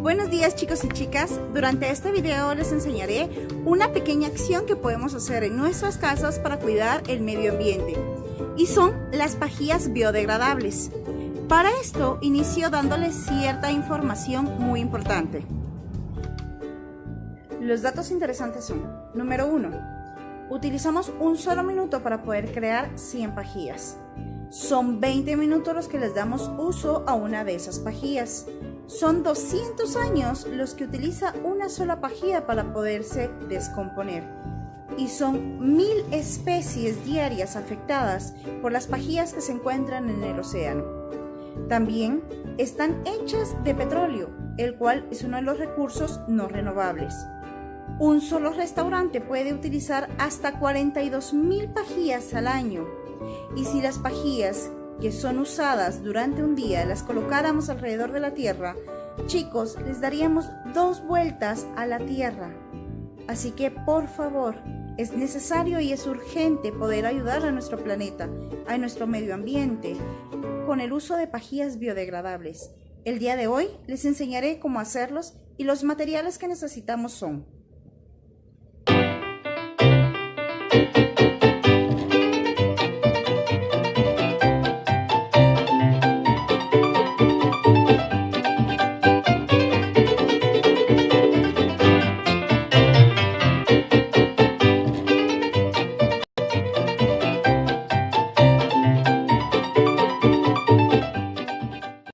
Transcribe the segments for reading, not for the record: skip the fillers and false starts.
Buenos días chicos y chicas, durante este video les enseñaré una pequeña acción que podemos hacer en nuestras casas para cuidar el medio ambiente y son las pajillas biodegradables. Para esto inicio dándoles cierta información muy importante. Los datos interesantes son: número 1, utilizamos un solo minuto para poder crear 100 pajillas. Son 20 minutos los que les damos uso a una de esas pajillas. Son 200 años los que utiliza una sola pajilla para poderse descomponer. Y son 1000 especies diarias afectadas por las pajillas que se encuentran en el océano. También están hechas de petróleo, el cual es uno de los recursos no renovables. Un solo restaurante puede utilizar hasta 42.000 pajillas al año. Y si las pajillas que son usadas durante un día las colocáramos alrededor de la Tierra, chicos, les daríamos 2 vueltas a la Tierra. Así que por favor, es necesario y es urgente poder ayudar a nuestro planeta, a nuestro medio ambiente, con el uso de pajillas biodegradables. El día de hoy les enseñaré cómo hacerlos y los materiales que necesitamos son: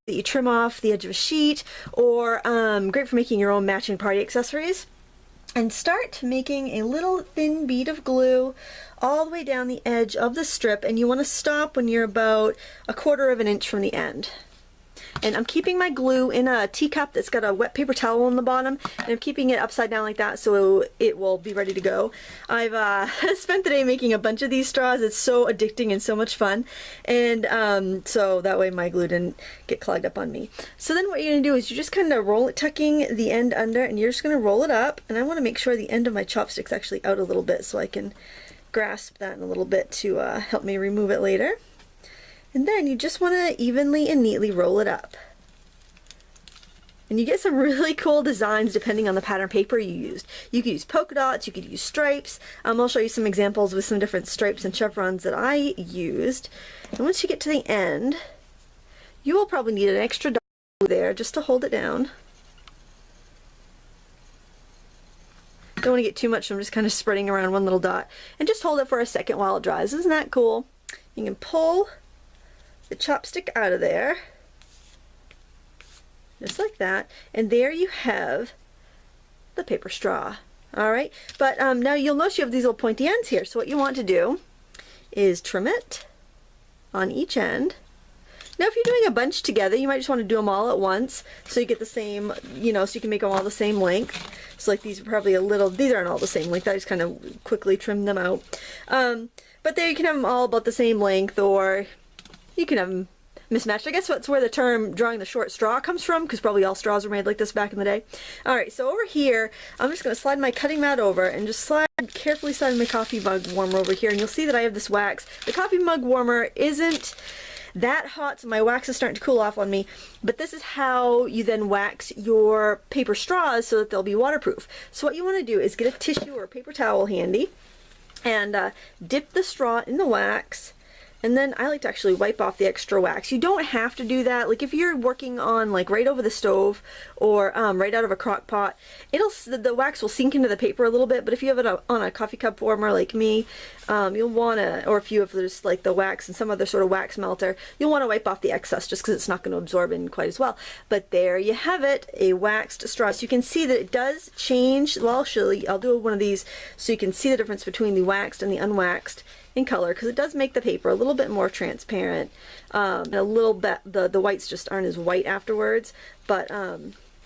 you trim off the edge of a sheet, or great for making your own matching party accessories. And start making a little thin bead of glue all the way down the edge of the strip, and you want to stop when you're about 1/4 of an inch from the end. And I'm keeping my glue in a teacup that's got a wet paper towel on the bottom, and I'm keeping it upside down like that so it will be ready to go. I've spent the day making a bunch of these straws. It's so addicting and so much fun, and so that way my glue didn't get clogged up on me. So then what you're going to do is you're just kind of roll it, tucking the end under, and you're just going to roll it up. And I want to make sure the end of my chopstick's actually out a little bit so I can grasp that in a little bit to help me remove it later. And then you just want to evenly and neatly roll it up. And you get some really cool designs depending on the pattern paper you used. You could use polka dots, you could use stripes. I'll show you some examples with some different stripes and chevrons that I used. And once you get to the end, you will probably need an extra dot there just to hold it down. Don't want to get too much, so I'm just kind of spreading around one little dot. And just hold it for a second while it dries. Isn't that cool? You can pull the chopstick out of there, just like that, and there you have the paper straw. Alright, but now you'll notice you have these little pointy ends here, so what you want to do is trim it on each end. Now if you're doing a bunch together, you might just want to do them all at once so you get the same, you know, so you can make them all the same length. So like these are probably these aren't all the same length, I just kind of quickly trimmed them out. But there you can have them all about the same length, or you can have them mismatched. I guess that's where the term drawing the short straw comes from, because probably all straws were made like this back in the day. Alright, so over here, I'm just going to slide my cutting mat over and just carefully slide my coffee mug warmer over here, and you'll see that I have this wax. The coffee mug warmer isn't that hot, so my wax is starting to cool off on me, but this is how you then wax your paper straws so that they'll be waterproof. So what you want to do is get a tissue or a paper towel handy and dip the straw in the wax. And then I like to actually wipe off the extra wax. You don't have to do that. Like if you're working on like right over the stove or right out of a crock pot, the wax will sink into the paper a little bit. But if you have it on a coffee cup warmer like me, you'll want to, or if you have just like the wax and some other sort of wax melter, you'll want to wipe off the excess just because it's not going to absorb in quite as well. But there you have it, a waxed straw. So you can see that it does change. Well, I'll do one of these so you can see the difference between the waxed and the unwaxed in color, because it does make the paper a little bit more transparent, and a little bit the whites just aren't as white afterwards, but so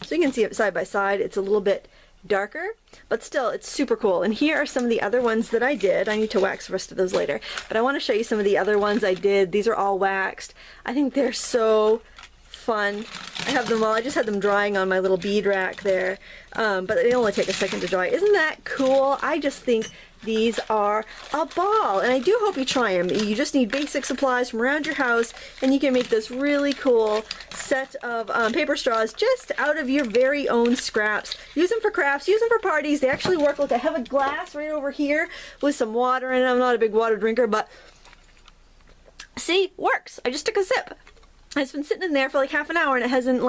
you can see it side by side. It's a little bit darker, but still it's super cool. And here are some of the other ones that I did. I need to wax the rest of those later, but I want to show you some of the other ones I did. These are all waxed. I think they're so fun. I have them all. I just had them drying on my little bead rack there, but they only take a second to dry. Isn't that cool? I just think These are a ball, and I do hope you try them. You just need basic supplies from around your house, and you can make this really cool set of paper straws just out of your very own scraps. Use them for crafts, use them for parties. They actually work. Look, I have a glass right over here with some water in it. I'm not a big water drinker, but see, works. I just took a sip. It's been sitting in there for like half an hour and it hasn't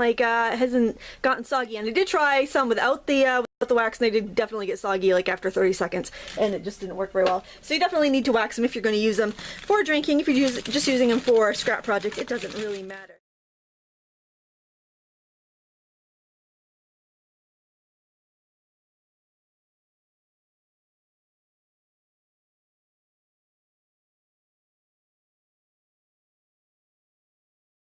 gotten soggy. And I did try some without the wax, and they did definitely get soggy like after 30 seconds, and it just didn't work very well. So you definitely need to wax them if you're going to use them for drinking. If you're just using them for a scrap project, it doesn't really matter.